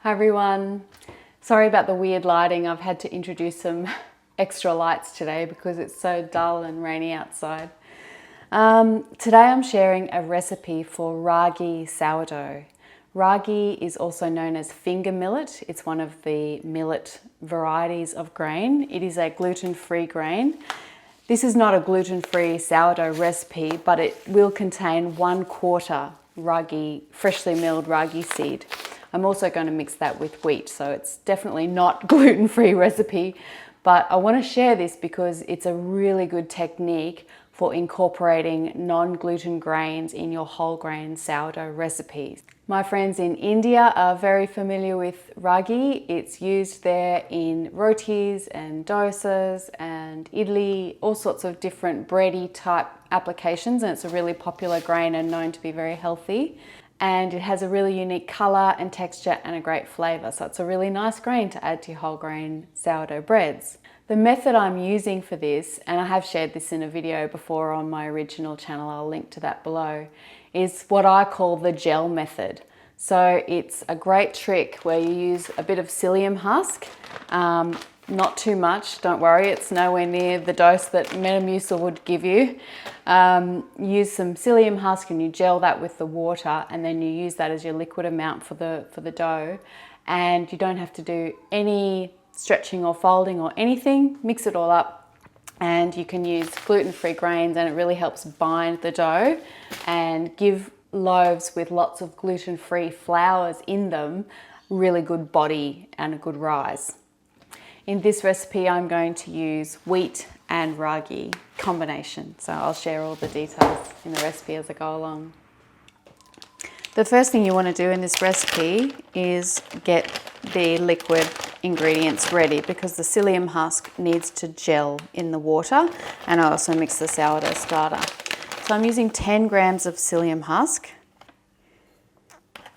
Hi everyone. Sorry about the weird lighting. I've had to introduce some extra lights today because it's so dull and rainy outside. Today I'm sharing a recipe for Ragi sourdough. Ragi is also known as finger millet. It's one of the millet varieties of grain. It is a gluten-free grain. This is not a gluten-free sourdough recipe, but it will contain 1/4 Ragi, freshly milled Ragi seed. I'm also going to mix that with wheat, so it's definitely not gluten-free recipe, but I want to share this because it's a really good technique for incorporating non-gluten grains in your whole grain sourdough recipes. My friends in India are very familiar with Ragi. It's used there in rotis and dosas and idli, all sorts of different bready type applications, and it's a really popular grain and known to be very healthy. And it has a really unique colour and texture and a great flavour, so it's a really nice grain to add to your whole grain sourdough breads. The method I'm using for this, and I have shared this in a video before on my original channel, I'll link to that below, is what I call the gel method. So it's a great trick where you use a bit of psyllium husk, not too much, don't worry, it's nowhere near the dose that Metamucil would give you. Use some psyllium husk and you gel that with the water, and then you use that as your liquid amount for the dough, and you don't have to do any stretching or folding or anything. Mix it all up, and you can use gluten-free grains, and it really helps bind the dough and give loaves with lots of gluten-free flours in them really good body and a good rise. In this recipe I'm going to use wheat and Ragi combination, so I'll share all the details in the recipe as I go along. The first thing you want to do in this recipe is get the liquid ingredients ready, because the psyllium husk needs to gel in the water, and I also mix the sourdough starter. So I'm using 10 grams of psyllium husk,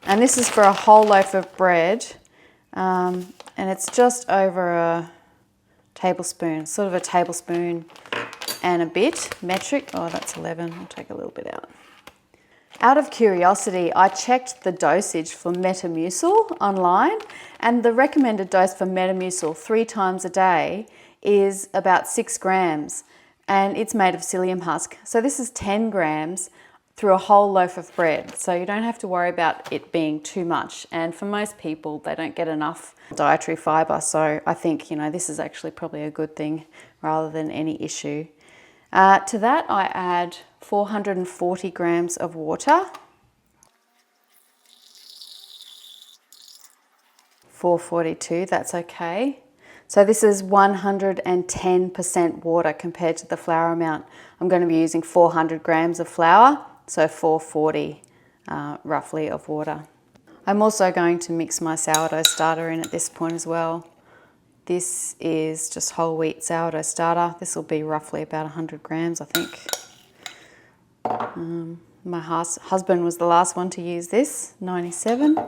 and this is for a whole loaf of bread, and it's just over a tablespoon, sort of a tablespoon and a bit metric. Oh, that's 11, I'll take a little bit out. Out of curiosity, I checked the dosage for Metamucil online, and the recommended dose for Metamucil 3 times a day is about 6 grams, and it's made of psyllium husk. So this is 10 grams through a whole loaf of bread, so you don't have to worry about it being too much. And for most people, they don't get enough dietary fibre, so I think, this is actually probably a good thing rather than any issue. To that I add 440 grams of water, 442, that's okay. So this is 110% water compared to the flour amount. I'm going to be using 400 grams of flour, so 440 roughly of water. I'm also going to mix my sourdough starter in at this point as well. This is just whole wheat sourdough starter. This will be roughly about 100 grams, I think. My husband was the last one to use this, 97.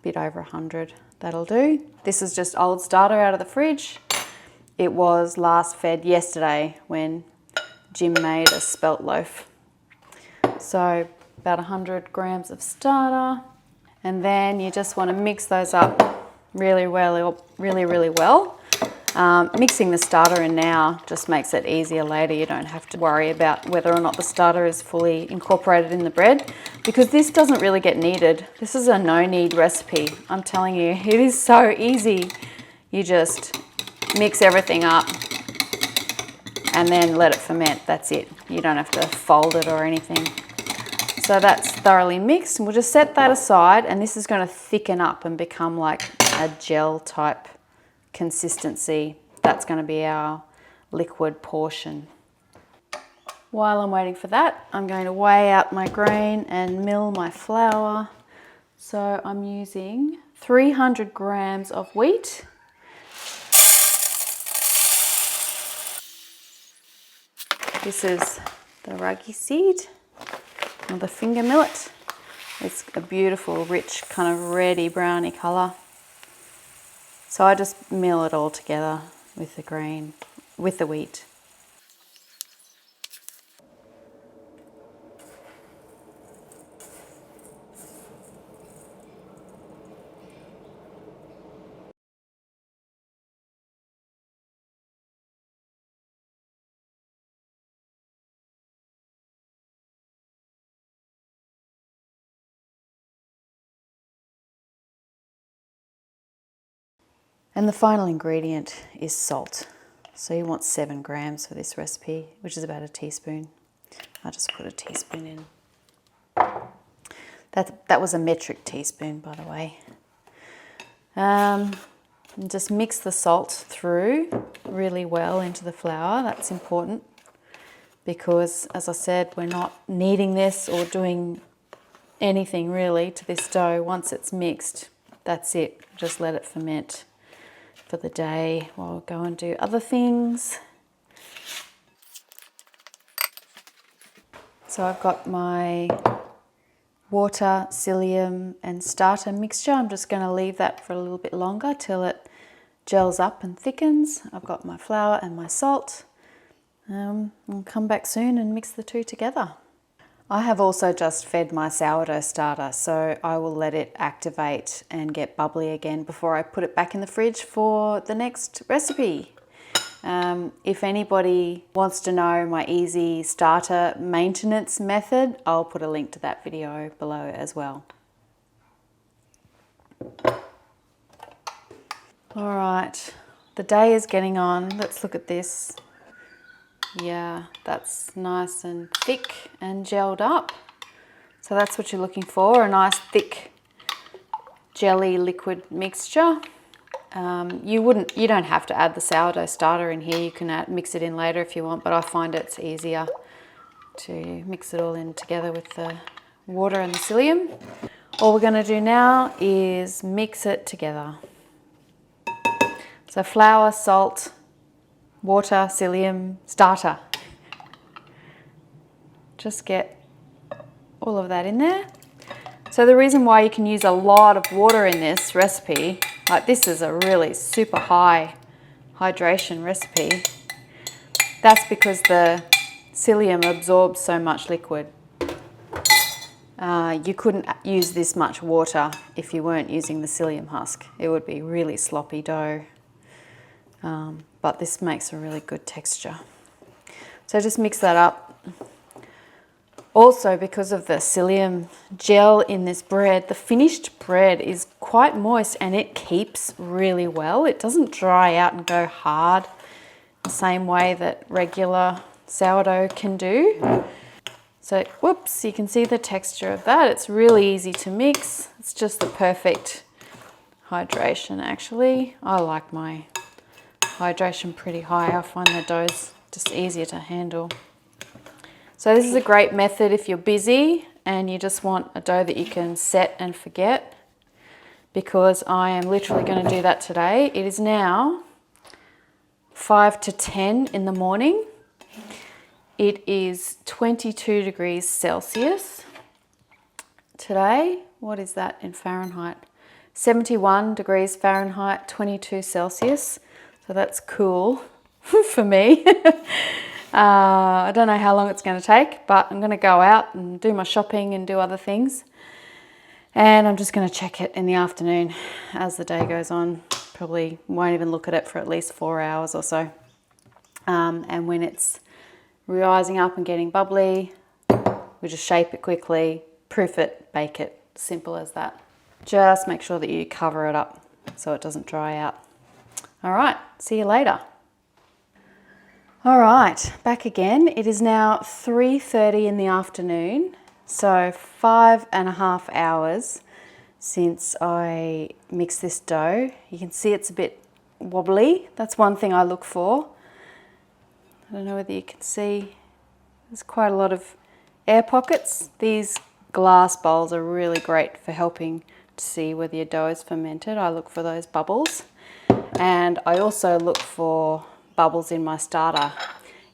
Bit over 100, that'll do. This is just old starter out of the fridge. It was last fed yesterday when Jim made a spelt loaf. So about 100 grams of starter, and then you just want to mix those up really well. Mixing the starter in now just makes it easier later. You don't have to worry about whether or not the starter is fully incorporated in the bread, because this doesn't really get kneaded. This is a no-knead recipe. I'm telling you, it is so easy. You just mix everything up and then let it ferment. That's it. You don't have to fold it or anything. So that's thoroughly mixed, and we'll just set that aside, and this is going to thicken up and become like a gel type consistency. That's going to be our liquid portion. While I'm waiting for that, I'm going to weigh out my grain and mill my flour. So I'm using 300 grams of wheat, this is the Ragi seed, or the finger millet. It's a beautiful, rich, kind of reddy browny colour. So I just mill it all together with the grain, with the wheat. And the final ingredient is salt. So you want 7 grams for this recipe, which is about a teaspoon. I'll just put a teaspoon in. That was a metric teaspoon, by the way. And just mix the salt through really well into the flour. That's important because, as I said, we're not kneading this or doing anything really to this dough. Once it's mixed, that's it. Just let it ferment for the day while we'll go and do other things. So I've got my water, psyllium and starter mixture. I'm just going to leave that for a little bit longer till it gels up and thickens. I've got my flour and my salt. I'll come back soon and mix the two together. I have also just fed my sourdough starter, so I will let it activate and get bubbly again before I put it back in the fridge for the next recipe. If anybody wants to know my easy starter maintenance method, I'll put a link to that video below as well. All right, the day is getting on. Let's look at this. Yeah, that's nice and thick and gelled up. So that's what you're looking for, a nice thick jelly liquid mixture. You don't have to add the sourdough starter in here. You can mix it in later if you want, but I find it's easier to mix it all in together with the water and the psyllium. All we're going to do now is mix it together. So flour, salt, water, psyllium, starter. Just get all of that in there. So the reason why you can use a lot of water in this recipe, like this is a really super high hydration recipe, that's because the psyllium absorbs so much liquid. You couldn't use this much water if you weren't using the psyllium husk. It would be really sloppy dough, but this makes a really good texture. So just mix that up. Also, because of the psyllium gel in this bread, the finished bread is quite moist and it keeps really well. It doesn't dry out and go hard the same way that regular sourdough can do. So, whoops, you can see the texture of that. It's really easy to mix. It's just the perfect hydration, actually. I like my hydration pretty high. I find the dough's just easier to handle. So this is a great method if you're busy and you just want a dough that you can set and forget, because I am literally going to do that today. It is now 5 to 10 in the morning. It is 22 degrees Celsius today. What is that in Fahrenheit? 71 degrees Fahrenheit, 22 Celsius. So that's cool for me. I don't know how long it's going to take, but I'm going to go out and do my shopping and do other things. And I'm just going to check it in the afternoon as the day goes on. Probably won't even look at it for at least 4 hours or so. And when it's rising up and getting bubbly, we just shape it quickly, proof it, bake it. Simple as that. Just make sure that you cover it up so it doesn't dry out. All right, see you later. All right, back again. It is now 3:30 in the afternoon, so 5.5 hours since I mixed this dough. You can see it's a bit wobbly. That's one thing I look for. I don't know whether you can see, there's quite a lot of air pockets. These glass bowls are really great for helping to see whether your dough is fermented. I look for those bubbles, and I also look for bubbles in my starter.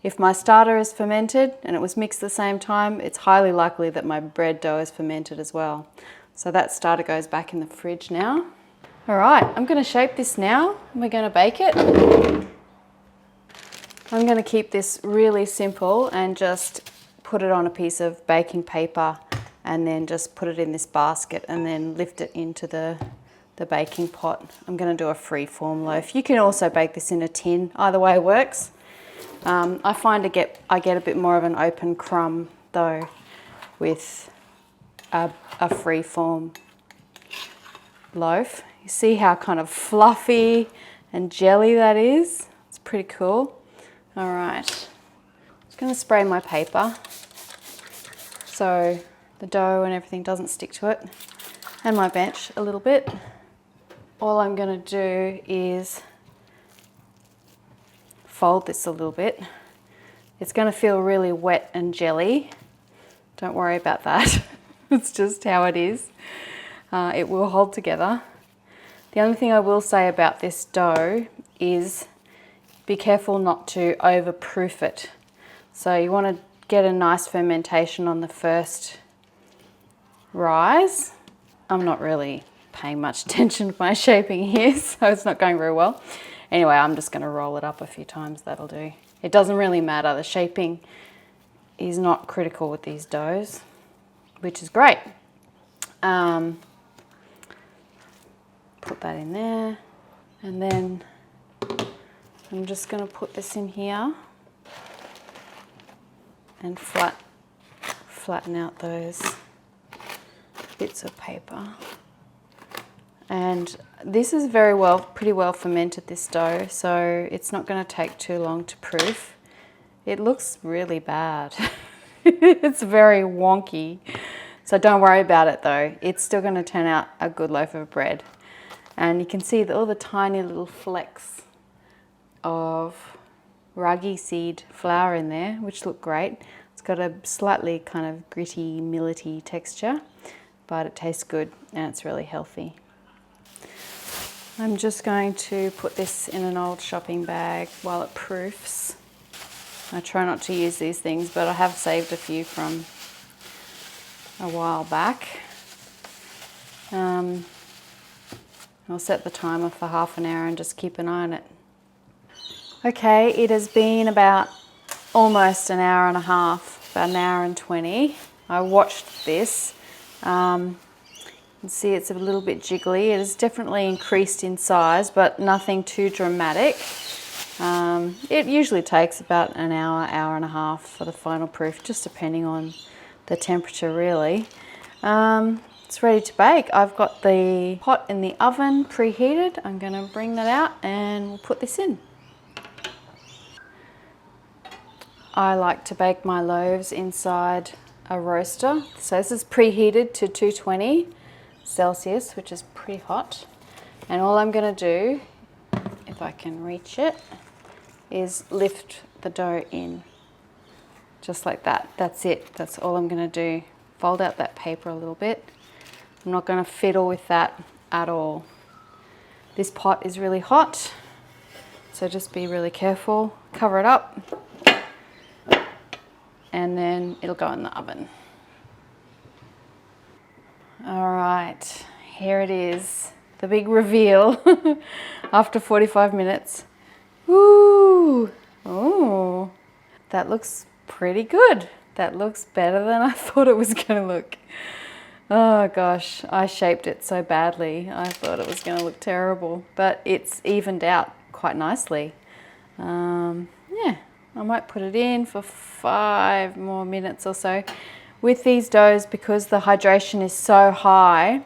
If my starter is fermented and it was mixed at the same time, it's highly likely that my bread dough is fermented as well. So that starter goes back in the fridge now. All right, I'm going to shape this now and we're going to bake it. I'm going to keep this really simple and just put it on a piece of baking paper and then just put it in this basket and then lift it into the baking pot. I'm going to do a free form loaf. You can also bake this in a tin. Either way works. I find I get a bit more of an open crumb though with a free form loaf. You see how kind of fluffy and jelly that is? It's pretty cool. All right, I'm going to spray my paper so the dough and everything doesn't stick to it, and my bench a little bit. All I'm going to do is fold this a little bit. It's going to feel really wet and jelly. Don't worry about that. It's just how it is. It will hold together. The only thing I will say about this dough is be careful not to overproof it. So you want to get a nice fermentation on the first rise. I'm not really paying much attention to my shaping here, so it's not going very well. Anyway, I'm just going to roll it up a few times, that'll do. It doesn't really matter, the shaping is not critical with these doughs, which is great. Put that in there, and then I'm just going to put this in here and flatten out those bits of paper. And this is pretty well fermented, this dough, so it's not going to take too long to proof. It looks really bad. It's very wonky. So don't worry about it though. It's still going to turn out a good loaf of bread. And you can see all the tiny little flecks of Ragi seed flour in there, which look great. It's got a slightly kind of gritty, millety texture, but it tastes good and it's really healthy. I'm just going to put this in an old shopping bag while it proofs. I try not to use these things, but I have saved a few from a while back. I'll set the timer for half an hour and just keep an eye on it. Okay, it has been about almost an hour and a half, about an hour and 20. I watched this. You can see it's a little bit jiggly. It has definitely increased in size, but nothing too dramatic. It usually takes about an hour, hour and a half for the final proof, just depending on the temperature really. It's ready to bake. I've got the pot in the oven preheated. I'm going to bring that out and we'll put this in. I like to bake my loaves inside a roaster. So this is preheated to 220 Celsius, which is pretty hot. And all I'm going to do, if I can reach it, is lift the dough in. Just like that. That's it. That's all I'm going to do. Fold out that paper a little bit. I'm not going to fiddle with that at all. This pot is really hot, so just be really careful. Cover it up, and then it'll go in the oven. All right, here it is, the big reveal after 45 minutes. Ooh, oh, that looks pretty good. That looks better than I thought it was going to look. Oh gosh, I shaped it so badly. I thought it was going to look terrible, but it's evened out quite nicely. Yeah, I might put it in for 5 more minutes or so. With these doughs, because the hydration is so high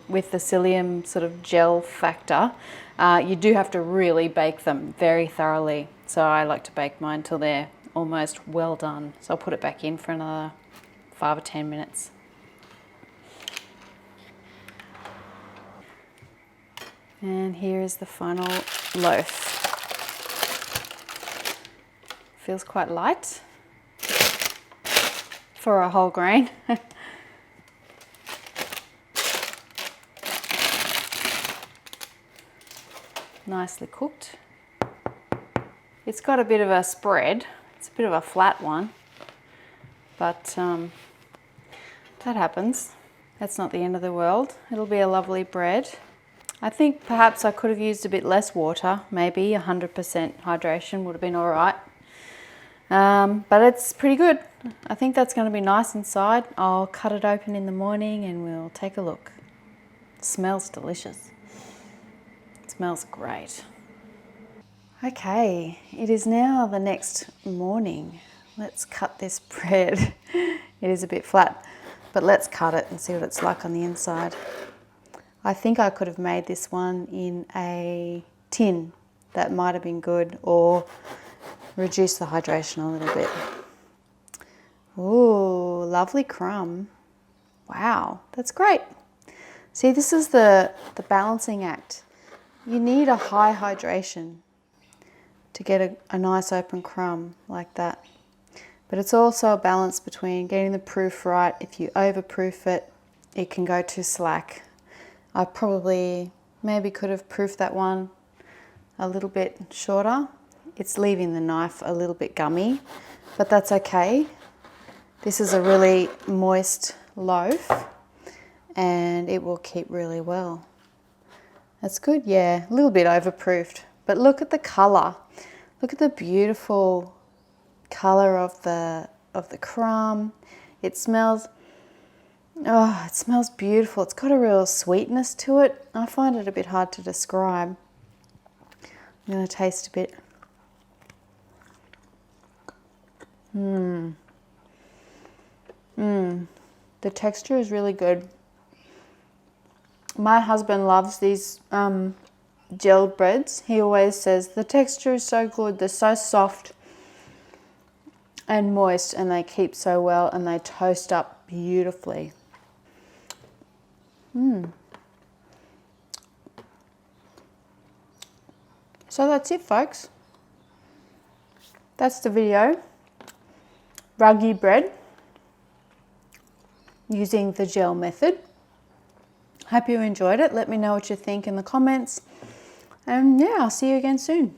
with the psyllium sort of gel factor, you do have to really bake them very thoroughly. So I like to bake mine till they're almost well done. So I'll put it back in for another 5 or 10 minutes. And here is the final loaf. Feels quite light for a whole grain. Nicely cooked. It's got a bit of a spread. It's a bit of a flat one, but that happens. That's not the end of the world. It'll be a lovely bread. I think perhaps I could have used a bit less water, maybe 100% hydration would have been all right. But it's pretty good. I think that's going to be nice inside. I'll cut it open in the morning and we'll take a look. It smells delicious. It smells great. Okay, it is now the next morning. Let's cut this bread. It is a bit flat, but let's cut it and see what it's like on the inside. I think I could have made this one in a tin. That might have been good, or reduce the hydration a little bit. Ooh, lovely crumb. Wow, that's great. See, this is the balancing act. You need a high hydration to get a nice open crumb like that. But it's also a balance between getting the proof right. If you overproof it, it can go too slack. I probably maybe could have proofed that one a little bit shorter. It's leaving the knife a little bit gummy, but that's okay. This is a really moist loaf and it will keep really well. That's good, yeah, a little bit overproofed. But look at the colour. Look at the beautiful colour of the crumb. It smells, oh, it smells beautiful. It's got a real sweetness to it. I find it a bit hard to describe. I'm going to taste a bit. The texture is really good. My husband loves these gelled breads. He always says the texture is so good, they're so soft and moist, and they keep so well, and they toast up beautifully. So that's it, folks. That's the video. Ragi bread using the gel method. Hope you enjoyed it. Let me know what you think in the comments. And yeah, I'll see you again soon.